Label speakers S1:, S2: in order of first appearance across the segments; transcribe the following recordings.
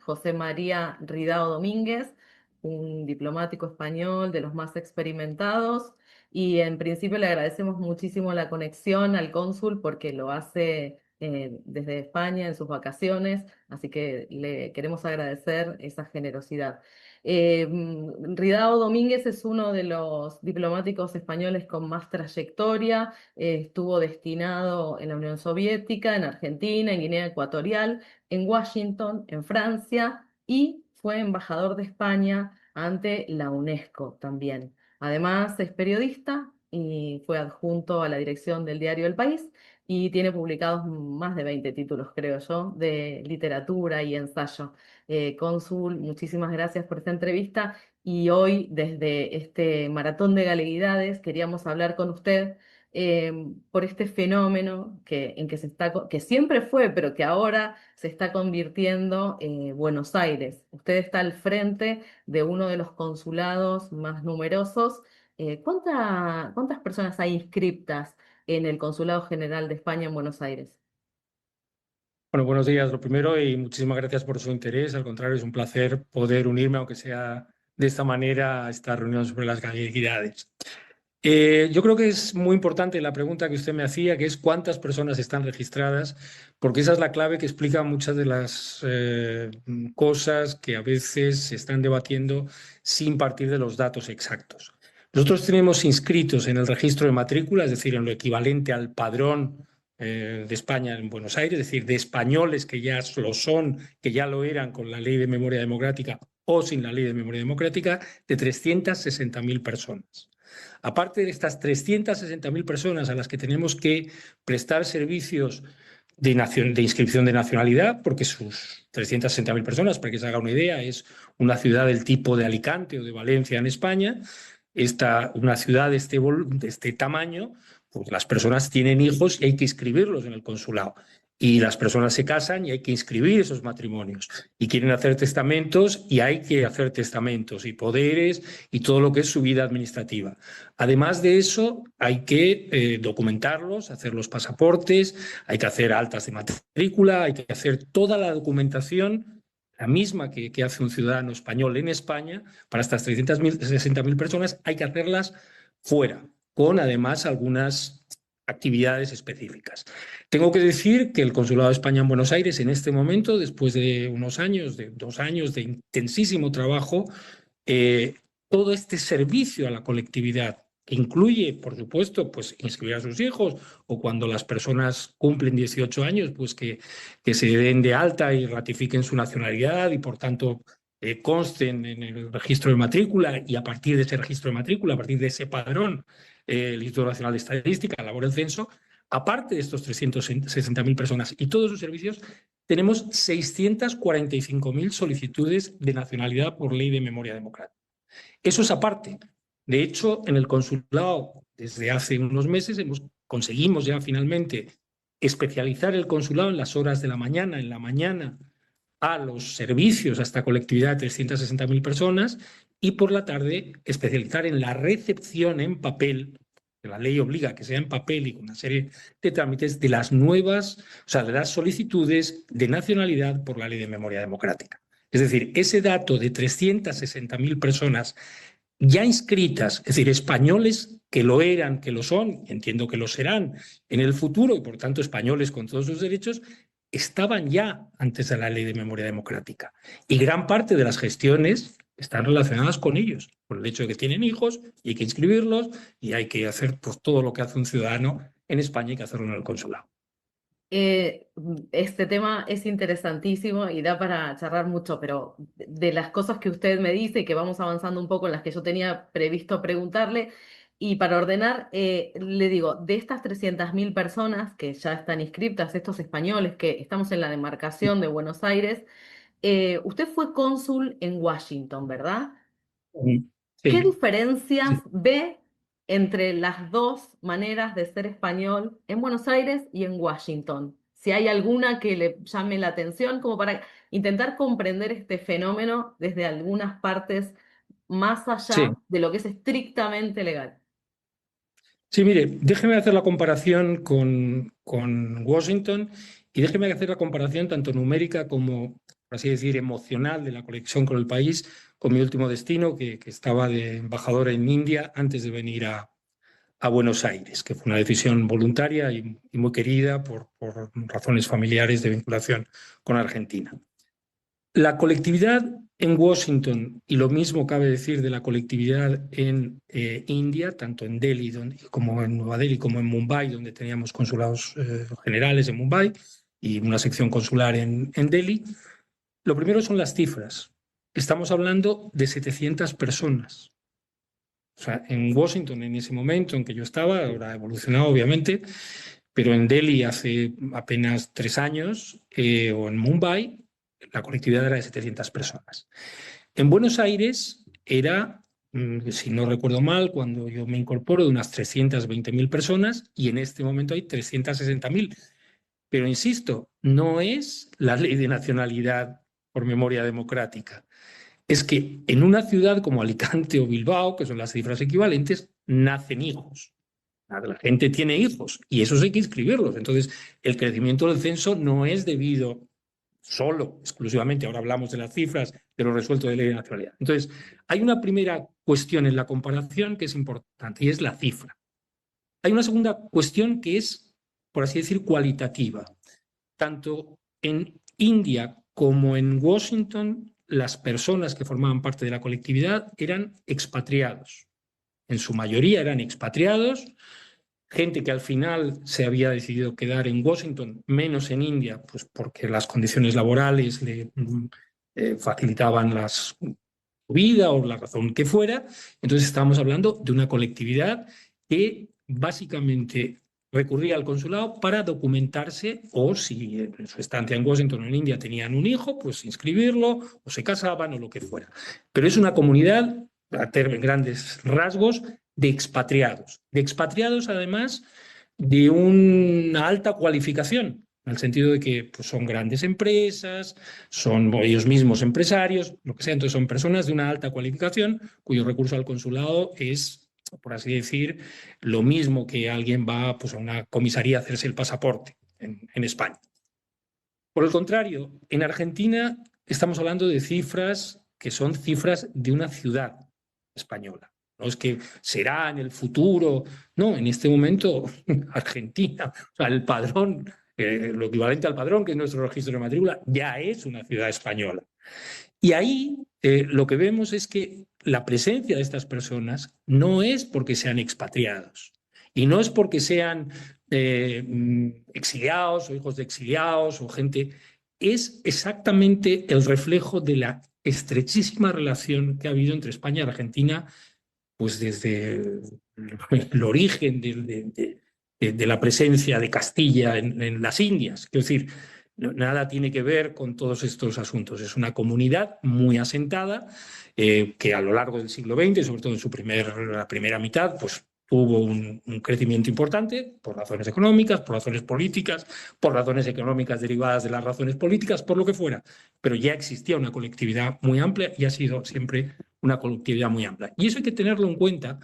S1: José María Ridao Domínguez, un diplomático español de los más experimentados. Y en principio le agradecemos muchísimo la conexión al cónsul porque lo hace desde España en sus vacaciones, así que le queremos agradecer esa generosidad. Ridao Domínguez es uno de los diplomáticos españoles con más trayectoria. Estuvo destinado en la Unión Soviética, en Argentina, en Guinea Ecuatorial, en Washington, en Francia, y fue embajador de España ante la UNESCO también. Además, es periodista y fue adjunto a la dirección del diario El País y tiene publicados más de 20 títulos, creo yo, de literatura y ensayo. Cónsul, muchísimas gracias por esta entrevista y hoy desde este maratón de galeguidades queríamos hablar con usted por este fenómeno en que que siempre fue, pero que ahora se está convirtiendo Buenos Aires. Usted está al frente de uno de los consulados más numerosos. ¿Cuántas personas hay inscriptas en el Consulado General de España en Buenos Aires?
S2: Bueno, buenos días, lo primero, y muchísimas gracias por su interés. Al contrario, es un placer poder unirme, aunque sea de esta manera, a esta reunión sobre las galeguidades. Yo creo que es muy importante la pregunta que usted me hacía, que es cuántas personas están registradas, porque esa es la clave que explica muchas de las cosas que a veces se están debatiendo sin partir de los datos exactos. Nosotros tenemos inscritos en el registro de matrícula, es decir, en lo equivalente al padrón de España en Buenos Aires, es decir, de españoles que ya lo son, que ya lo eran con la Ley de Memoria Democrática o sin la Ley de Memoria Democrática, de 360.000 personas. Aparte de estas 360.000 personas a las que tenemos que prestar servicios de inscripción de nacionalidad, porque sus 360.000 personas, para que se haga una idea, es una ciudad del tipo de Alicante o de Valencia en España, una ciudad de este tamaño, pues las personas tienen hijos y hay que inscribirlos en el consulado. Y las personas se casan y hay que inscribir esos matrimonios. Y quieren hacer testamentos y hay que hacer testamentos y poderes y todo lo que es su vida administrativa. Además de eso, hay que documentarlos, hacer los pasaportes, hay que hacer altas de matrícula, hay que hacer toda la documentación, la misma que hace un ciudadano español en España. Para estas 360.000 personas hay que hacerlas fuera, con además algunas actividades específicas. Tengo que decir que el Consulado de España en Buenos Aires, en este momento, después de unos años, de 2 años de intensísimo trabajo, eh, todo este servicio a la colectividad, que incluye, por supuesto, pues inscribir a sus hijos, o cuando las personas cumplen 18 años, pues que se den de alta y ratifiquen su nacionalidad y, por tanto, consten en el registro de matrícula, y a partir de ese registro de matrícula, a partir de ese padrón, el Instituto Nacional de Estadística elabora el censo. Aparte de estos 360.000 personas y todos sus servicios, tenemos 645.000 solicitudes de nacionalidad por ley de memoria democrática. Eso es aparte. De hecho, en el consulado, desde hace unos meses, conseguimos ya finalmente especializar el consulado en las horas de la mañana, a los servicios a esta colectividad de 360.000 personas, y por la tarde especializar en la recepción en papel, que la ley obliga a que sea en papel y con una serie de trámites de las nuevas, o sea, de las solicitudes de nacionalidad por la ley de memoria democrática. Es decir, ese dato de 360.000 personas ya inscritas, es decir, españoles que lo eran, que lo son, entiendo que lo serán en el futuro, y por tanto españoles con todos sus derechos, estaban ya antes de la ley de memoria democrática. Y gran parte de las gestiones están relacionadas con ellos, por el hecho de que tienen hijos y hay que inscribirlos y hay que hacer pues, todo lo que hace un ciudadano en España, hay que hacerlo en el consulado.
S1: Este tema es interesantísimo y da para charlar mucho, pero de las cosas que usted me dice y que vamos avanzando un poco en las que yo tenía previsto preguntarle, y para ordenar, le digo, de estas 300.000 personas que ya están inscriptas, estos españoles que estamos en la demarcación de Buenos Aires, usted fue cónsul en Washington, ¿verdad? ¿Qué
S2: Sí,
S1: diferencias
S2: sí.
S1: ve entre las dos maneras de ser español en Buenos Aires y en Washington? Si hay alguna que le llame la atención, como para intentar comprender este fenómeno desde algunas partes más allá
S2: Sí.
S1: de lo que es estrictamente legal.
S2: Sí, mire, déjeme hacer la comparación con Washington, y déjeme hacer la comparación tanto numérica como por así decir, emocional de la conexión con el país, con mi último destino, que estaba de embajador en India antes de venir a Buenos Aires, que fue una decisión voluntaria y muy querida por razones familiares de vinculación con Argentina. La colectividad en Washington, y lo mismo cabe decir de la colectividad en India, tanto en Delhi como en Nueva Delhi, como en Mumbai, donde teníamos consulados generales en Mumbai y una sección consular en Delhi. Lo primero son las cifras. Estamos hablando de 700 personas. O sea, en Washington, en ese momento en que yo estaba, ahora ha evolucionado obviamente, pero en Delhi hace apenas 3 años, o en Mumbai, la colectividad era de 700 personas. En Buenos Aires era, si no recuerdo mal, cuando yo me incorporo, de unas 320.000 personas, y en este momento hay 360.000. Pero insisto, no es la ley de nacionalidad por memoria democrática. Es que en una ciudad como Alicante o Bilbao, que son las cifras equivalentes, nacen hijos. La gente tiene hijos y esos hay que inscribirlos. Entonces, el crecimiento del censo no es debido solo, exclusivamente, ahora hablamos de las cifras, de lo resuelto de ley de nacionalidad. Entonces, hay una primera cuestión en la comparación que es importante y es la cifra. Hay una segunda cuestión que es, por así decir, cualitativa. Tanto en India como en Washington, las personas que formaban parte de la colectividad eran expatriados. En su mayoría eran expatriados, gente que al final se había decidido quedar en Washington, menos en India, pues porque las condiciones laborales le facilitaban su vida o la razón que fuera. Entonces estábamos hablando de una colectividad que básicamente recurría al consulado para documentarse, o si en su estancia en Washington o en India tenían un hijo, pues inscribirlo, o se casaban o lo que fuera. Pero es una comunidad, en grandes rasgos, de expatriados además de una alta cualificación, en el sentido de que pues, son grandes empresas, son ellos mismos empresarios, lo que sea. Entonces son personas de una alta cualificación cuyo recurso al consulado es, por así decir, lo mismo que alguien va pues, a una comisaría a hacerse el pasaporte en España. Por el contrario, en Argentina estamos hablando de cifras que son cifras de una ciudad española. No es que será en el futuro, no, en este momento Argentina, o sea, el padrón, lo equivalente al padrón, que es nuestro registro de matrícula, ya es una ciudad española. Y ahí lo que vemos es que la presencia de estas personas no es porque sean expatriados y no es porque sean exiliados o hijos de exiliados o gente, es exactamente el reflejo de la estrechísima relación que ha habido entre España y Argentina, pues desde el origen de la presencia de Castilla en las Indias. Quiero decir, nada tiene que ver con todos estos asuntos. Es una comunidad muy asentada que a lo largo del siglo XX, sobre todo en la primera mitad, pues tuvo un crecimiento importante por razones económicas, por razones políticas, por razones económicas derivadas de las razones políticas, por lo que fuera. Pero ya existía una colectividad muy amplia y ha sido siempre una colectividad muy amplia. Y eso hay que tenerlo en cuenta,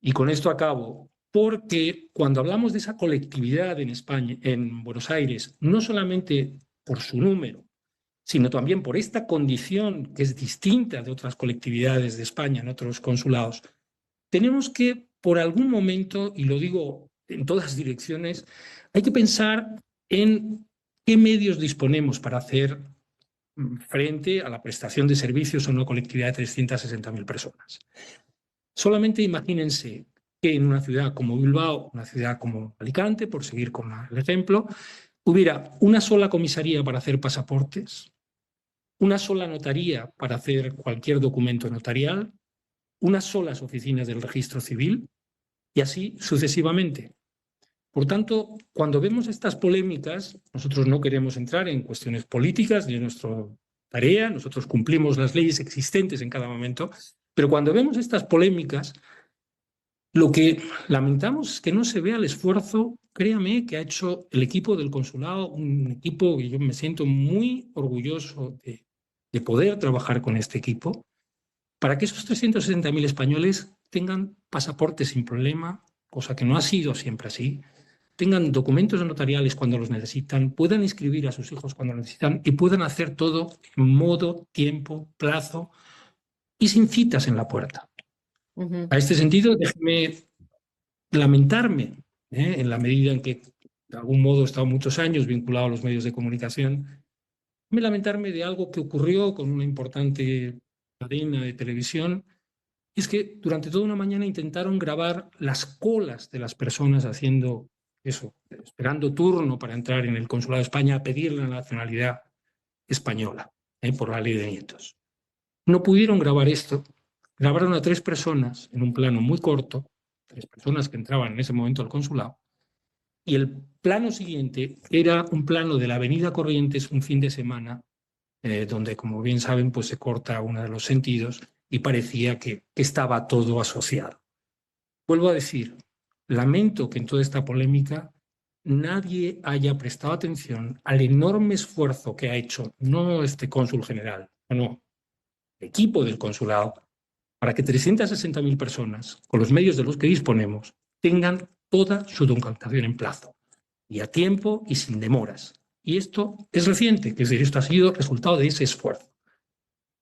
S2: y con esto acabo, porque cuando hablamos de esa colectividad en España, en Buenos Aires, no solamente por su número, sino también por esta condición que es distinta de otras colectividades de España en otros consulados, tenemos que, por algún momento, y lo digo en todas direcciones, hay que pensar en qué medios disponemos para hacer frente a la prestación de servicios a una colectividad de 360.000 personas. Solamente imagínense que en una ciudad como Bilbao, una ciudad como Alicante, por seguir con el ejemplo, hubiera una sola comisaría para hacer pasaportes, una sola notaría para hacer cualquier documento notarial, unas solas oficinas del registro civil y así sucesivamente. Por tanto, cuando vemos estas polémicas, nosotros no queremos entrar en cuestiones políticas ni en nuestra tarea, nosotros cumplimos las leyes existentes en cada momento, pero cuando vemos estas polémicas, lo que lamentamos es que no se vea el esfuerzo, créame, que ha hecho el equipo del consulado, un equipo que yo me siento muy orgulloso de poder trabajar con este equipo, para que esos 360.000 españoles tengan pasaporte sin problema, cosa que no ha sido siempre así, tengan documentos notariales cuando los necesitan, puedan inscribir a sus hijos cuando lo necesitan y puedan hacer todo en modo, tiempo, plazo y sin citas en la puerta. A este sentido, déjeme lamentarme, en la medida en que de algún modo he estado muchos años vinculado a los medios de comunicación, me lamentarme de algo que ocurrió con una importante cadena de televisión. Es que durante toda una mañana intentaron grabar las colas de las personas haciendo eso, esperando turno para entrar en el Consulado de España a pedir la nacionalidad española, por la ley de nietos. No pudieron grabar esto. Grabaron a 3 personas en un plano muy corto, 3 personas que entraban en ese momento al consulado, y el plano siguiente era un plano de la Avenida Corrientes un fin de semana, donde, como bien saben, pues se corta uno de los sentidos y parecía que estaba todo asociado. Vuelvo a decir, lamento que en toda esta polémica nadie haya prestado atención al enorme esfuerzo que ha hecho, no este cónsul general, no, el equipo del consulado, para que 360.000 personas, con los medios de los que disponemos, tengan toda su documentación en plazo, y a tiempo y sin demoras. Y esto es reciente, es decir, esto ha sido resultado de ese esfuerzo.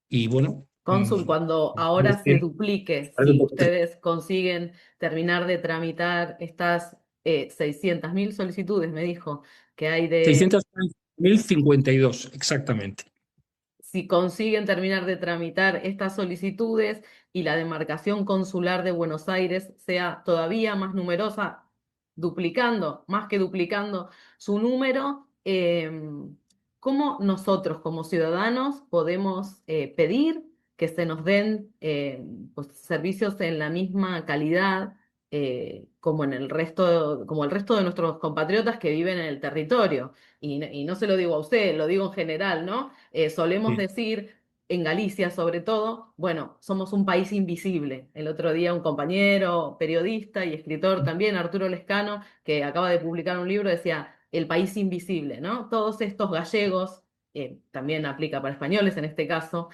S2: Y bueno,
S1: Cónsul, cuando ahora se
S2: parece
S1: duplique,
S2: un
S1: si
S2: poco triste.
S1: ustedes consiguen terminar de tramitar estas 600.000 solicitudes, me dijo que hay de
S2: 600.052, exactamente.
S1: si consiguen terminar de tramitar estas solicitudes y la demarcación consular de Buenos Aires sea todavía más numerosa, duplicando, más que duplicando su número, ¿cómo nosotros como ciudadanos podemos pedir que se nos den pues, servicios en la misma calidad como en el resto, como el resto de nuestros compatriotas que viven en el territorio? Y no se lo digo a usted, lo digo en general, ¿no? Solemos
S2: Sí,
S1: decir, en Galicia sobre todo, bueno, somos un país invisible. El otro día un compañero, periodista y escritor también, Arturo Lescano, que acaba de publicar un libro, decía, El país invisible, ¿no? Todos estos gallegos, también aplica para españoles en este caso,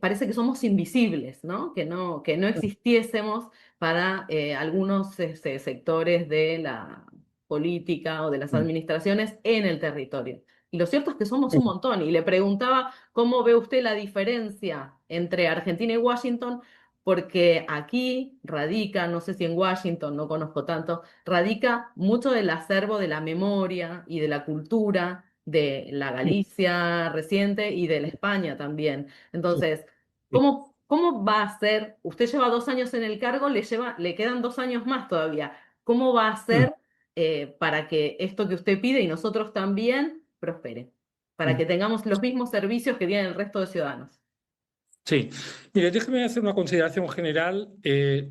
S1: parece que somos invisibles, ¿no? Que no existiésemos para algunos sectores de la política o de las administraciones en el territorio. Y lo cierto es que somos un montón. Y le preguntaba cómo ve usted la diferencia entre Argentina y Washington, porque aquí radica, no sé si en Washington, no conozco tanto, radica mucho del acervo de la memoria y de la cultura de la Galicia reciente y de la España también. Entonces, ¿cómo va a ser? Usted lleva 2 años en el cargo, le quedan 2 años más todavía. ¿Cómo va a ser para que esto que usted pide y nosotros también prospere, para que tengamos los mismos servicios que tienen el resto de ciudadanos?
S2: sí. Mire, déjeme hacer una consideración general.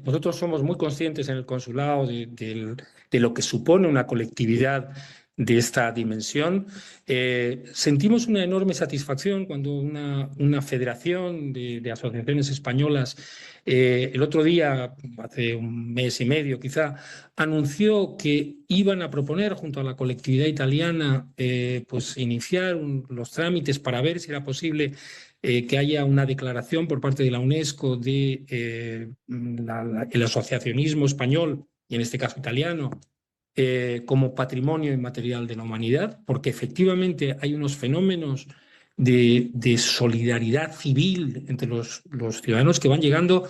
S2: Nosotros somos muy conscientes en el consulado de lo que supone una colectividad de esta dimensión. Sentimos una enorme satisfacción cuando una federación de asociaciones españolas, el otro día, hace un mes y medio quizá, anunció que iban a proponer junto a la colectividad italiana pues iniciar los trámites para ver si era posible que haya una declaración por parte de la UNESCO de el asociacionismo español, y en este caso italiano, como patrimonio inmaterial de la humanidad, porque efectivamente hay unos fenómenos de solidaridad civil entre los ciudadanos que van llegando.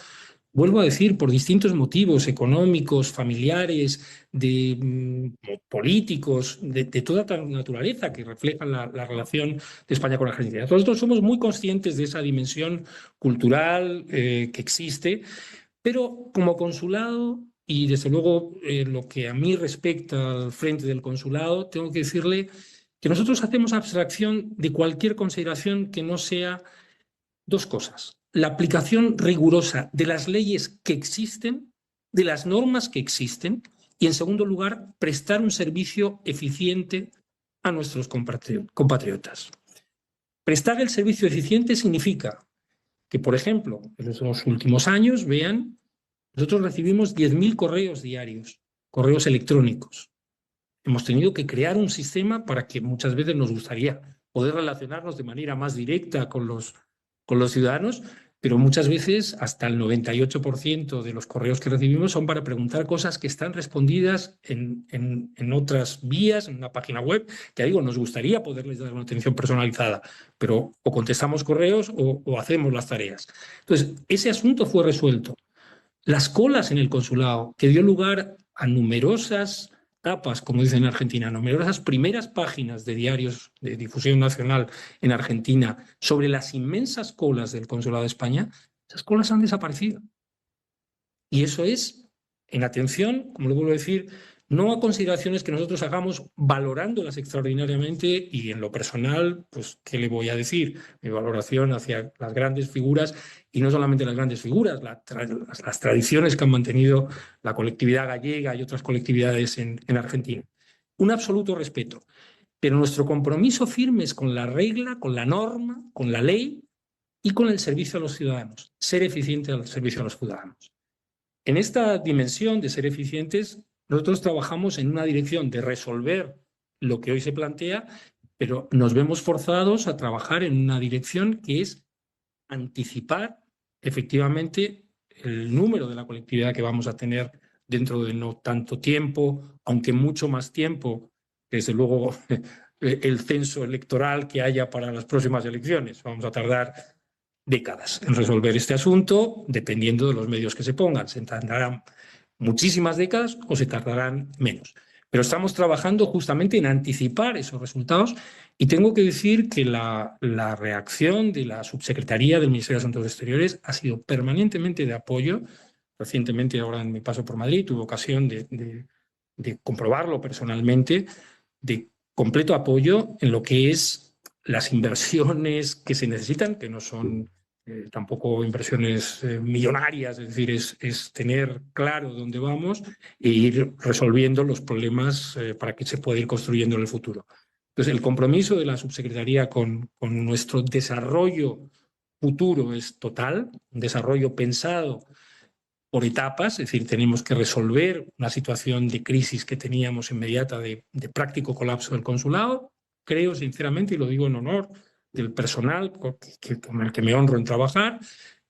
S2: Vuelvo a decir, por distintos motivos económicos, familiares, políticos, de toda naturaleza que reflejan la relación de España con Argentina. Nosotros somos muy conscientes de esa dimensión cultural que existe, pero como consulado, y desde luego lo que a mí respecta al frente del consulado, tengo que decirle que nosotros hacemos abstracción de cualquier consideración que no sea 2 cosas: la aplicación rigurosa de las leyes que existen, de las normas que existen, y en segundo lugar, prestar un servicio eficiente a nuestros compatriotas. Prestar el servicio eficiente significa que, por ejemplo, en los últimos años, vean, nosotros recibimos 10.000 correos diarios, correos electrónicos. Hemos tenido que crear un sistema para que muchas veces nos gustaría poder relacionarnos de manera más directa con los ciudadanos, pero muchas veces hasta el 98% de los correos que recibimos son para preguntar cosas que están respondidas en otras vías, en una página web, que digo, nos gustaría poderles dar una atención personalizada, pero o contestamos correos o hacemos las tareas. Entonces, ese asunto fue resuelto. Las colas en el consulado, que dio lugar a numerosas tapas, como dicen en Argentina, numerosas primeras páginas de diarios de difusión nacional en Argentina sobre las inmensas colas del consulado de España, esas colas han desaparecido. Y eso es, en atención, como le vuelvo a decir, no a consideraciones que nosotros hagamos valorándolas extraordinariamente y en lo personal, pues, ¿qué le voy a decir? Mi valoración hacia las grandes figuras y no solamente las grandes figuras, las tradiciones que han mantenido la colectividad gallega y otras colectividades en Argentina. Un absoluto respeto, pero nuestro compromiso firme es con la regla, con la norma, con la ley y con el servicio a los ciudadanos, ser eficiente al servicio a los ciudadanos. En esta dimensión de ser eficientes, nosotros trabajamos en una dirección de resolver lo que hoy se plantea, pero nos vemos forzados a trabajar en una dirección que es anticipar efectivamente el número de la colectividad que vamos a tener dentro de no tanto tiempo, aunque mucho más tiempo, desde luego el censo electoral que haya para las próximas elecciones. Vamos a tardar décadas en resolver este asunto, dependiendo de los medios que se pongan. Se tardarán muchísimas décadas o se tardarán menos. Pero estamos trabajando justamente en anticipar esos resultados y tengo que decir que la reacción de la Subsecretaría del Ministerio de Asuntos Exteriores ha sido permanentemente de apoyo. Recientemente, ahora en mi paso por Madrid, tuve ocasión de comprobarlo personalmente, de completo apoyo en lo que es las inversiones que se necesitan, que no son tampoco inversiones millonarias, es decir, es tener claro dónde vamos e ir resolviendo los problemas para que se pueda ir construyendo en el futuro. Entonces, el compromiso de la subsecretaría con nuestro desarrollo futuro es total, un desarrollo pensado por etapas, es decir, tenemos que resolver una situación de crisis que teníamos inmediata de práctico colapso del consulado. Creo sinceramente, y lo digo en honor del personal con el que me honro en trabajar,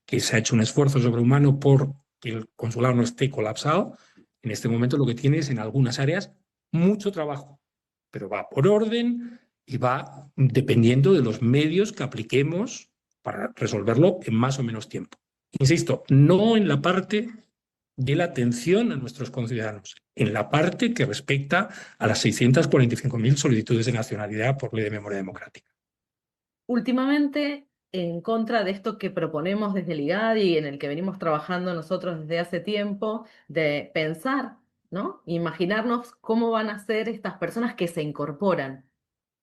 S2: que se ha hecho un esfuerzo sobrehumano por que el consulado no esté colapsado. En este momento lo que tiene es en algunas áreas mucho trabajo, pero va por orden y va dependiendo de los medios que apliquemos para resolverlo en más o menos tiempo. Insisto, no en la parte de la atención a nuestros conciudadanos, en la parte que respecta a las 645.000 solicitudes de nacionalidad por ley de memoria democrática.
S1: Últimamente, en contra de esto que proponemos desde el IGADI y en el que venimos trabajando nosotros desde hace tiempo, de pensar, ¿no? Imaginarnos cómo van a ser estas personas que se incorporan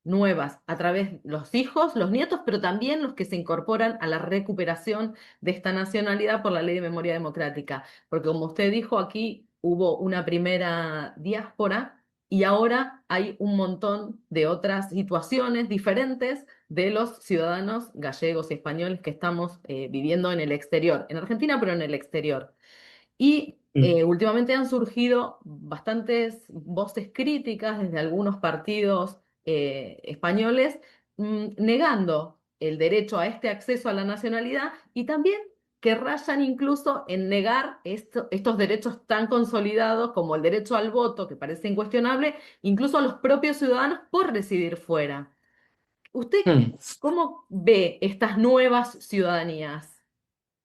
S1: nuevas a través de los hijos, los nietos, pero también los que se incorporan a la recuperación de esta nacionalidad por la Ley de Memoria Democrática. Porque como usted dijo, aquí hubo una primera diáspora y ahora hay un montón de otras situaciones diferentes de los ciudadanos gallegos y españoles que estamos viviendo en el exterior, en Argentina, pero en el exterior. Y últimamente han surgido bastantes voces críticas desde algunos partidos españoles negando el derecho a este acceso a la nacionalidad y también que rayan incluso en negar estos derechos tan consolidados como el derecho al voto, que parece incuestionable, incluso a los propios ciudadanos por residir fuera. ¿Usted
S2: Mm.
S1: cómo ve estas nuevas ciudadanías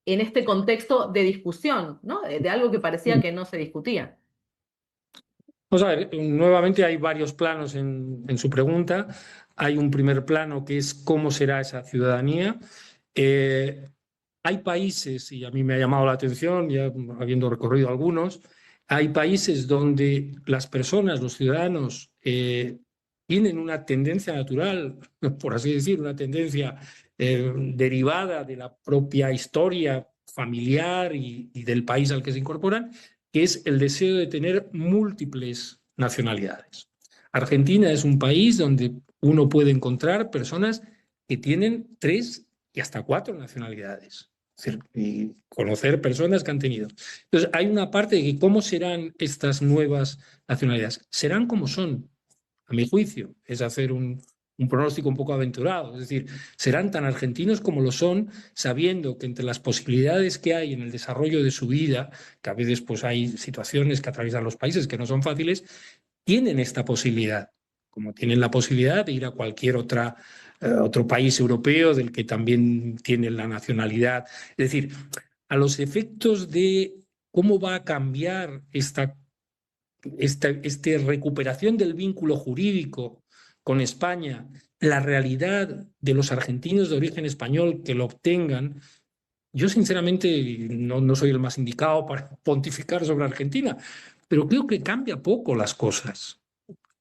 S1: en este contexto de discusión, ¿no? De algo que parecía que no se discutía?
S2: Vamos a ver, nuevamente hay varios planos en su pregunta. Hay un primer plano que es cómo será esa ciudadanía. Eh, Hay países, y a mí me ha llamado la atención, ya habiendo recorrido algunos, hay países donde las personas, los ciudadanos, tienen una tendencia natural, por así decir, una tendencia derivada de la propia historia familiar y del país al que se incorporan, que es el deseo de tener múltiples nacionalidades. Argentina es un país donde uno puede encontrar personas que tienen 3 y hasta 4 nacionalidades. Es decir, y conocer personas que han tenido. Entonces, hay una parte de que cómo serán estas nuevas nacionalidades. Serán como son, a mi juicio, es hacer un pronóstico un poco aventurado. Es decir, serán tan argentinos como lo son, sabiendo que entre las posibilidades que hay en el desarrollo de su vida, que a veces pues, hay situaciones que atraviesan los países que no son fáciles, tienen esta posibilidad, como tienen la posibilidad de ir a cualquier otro país europeo del que también tienen la nacionalidad. Es decir, a los efectos de cómo va a cambiar esta recuperación del vínculo jurídico con España, la realidad de los argentinos de origen español que lo obtengan. Yo sinceramente no soy el más indicado para pontificar sobre Argentina, pero creo que cambia poco las cosas.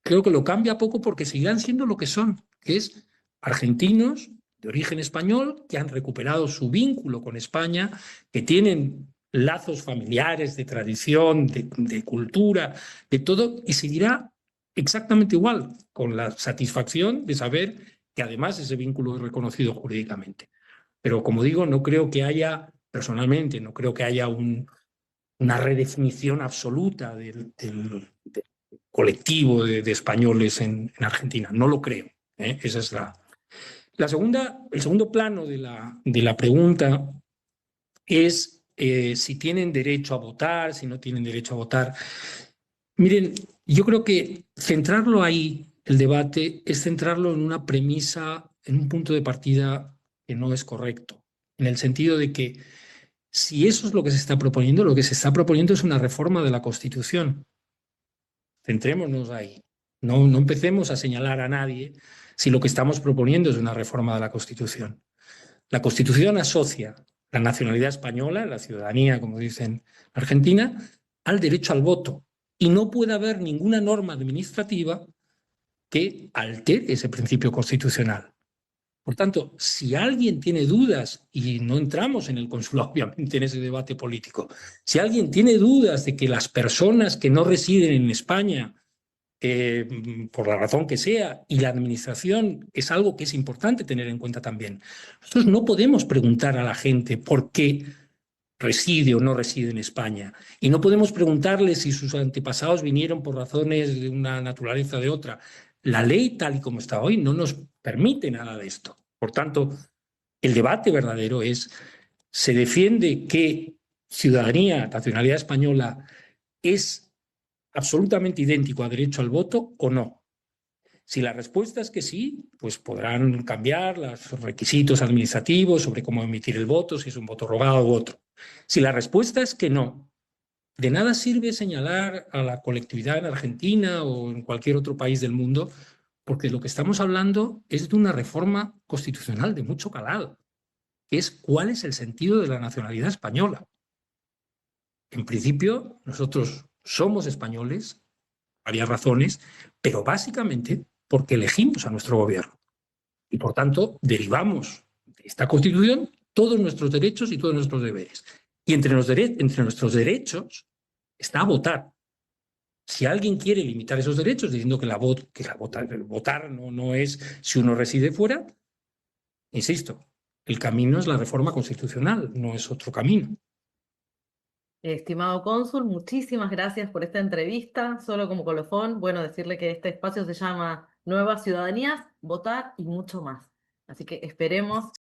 S2: Creo que lo cambia poco porque seguirán siendo lo que son, que es argentinos de origen español que han recuperado su vínculo con España, que tienen lazos familiares, de tradición, de cultura, de todo, y seguirá exactamente igual, con la satisfacción de saber que además ese vínculo es reconocido jurídicamente. Pero como digo, no creo que haya, personalmente, no creo que haya una redefinición absoluta del colectivo de españoles en Argentina. No lo creo. Esa es la segunda. El segundo plano de la pregunta es si tienen derecho a votar, si no tienen derecho a votar. Miren, yo creo que centrarlo ahí, el debate, es centrarlo en una premisa, en un punto de partida que no es correcto, en el sentido de que si eso es lo que se está proponiendo, lo que se está proponiendo es una reforma de la Constitución. Centrémonos ahí. No empecemos a señalar a nadie si lo que estamos proponiendo es una reforma de la Constitución. La Constitución asocia la nacionalidad española, la ciudadanía, como dicen en Argentina, al derecho al voto. Y no puede haber ninguna norma administrativa que altere ese principio constitucional. Por tanto, si alguien tiene dudas, y no entramos en el consulado, obviamente, en ese debate político, si alguien tiene dudas de que las personas que no residen en España, por la razón que sea, y la administración es algo que es importante tener en cuenta también, nosotros no podemos preguntar a la gente por qué reside o no reside en España. Y no podemos preguntarle si sus antepasados vinieron por razones de una naturaleza o de otra. La ley, tal y como está hoy, no nos permite nada de esto. Por tanto, el debate verdadero es, ¿se defiende que ciudadanía, nacionalidad española, es absolutamente idéntico a derecho al voto o no? Si la respuesta es que sí, pues podrán cambiar los requisitos administrativos sobre cómo emitir el voto, si es un voto rogado u otro. Si la respuesta es que no, de nada sirve señalar a la colectividad en Argentina o en cualquier otro país del mundo, porque lo que estamos hablando es de una reforma constitucional de mucho calado, que es cuál es el sentido de la nacionalidad española. En principio, nosotros somos españoles, varias razones, pero básicamente porque elegimos a nuestro gobierno. Y por tanto, derivamos de esta Constitución todos nuestros derechos y todos nuestros deberes. Y entre nuestros derechos está votar. Si alguien quiere limitar esos derechos diciendo que votar no es si uno reside fuera, insisto, el camino es la reforma constitucional, no es otro camino.
S1: Estimado cónsul, muchísimas gracias por esta entrevista. Solo como colofón, bueno, decirle que este espacio se llama Nuevas Ciudadanías, Votar y mucho más. Así que esperemos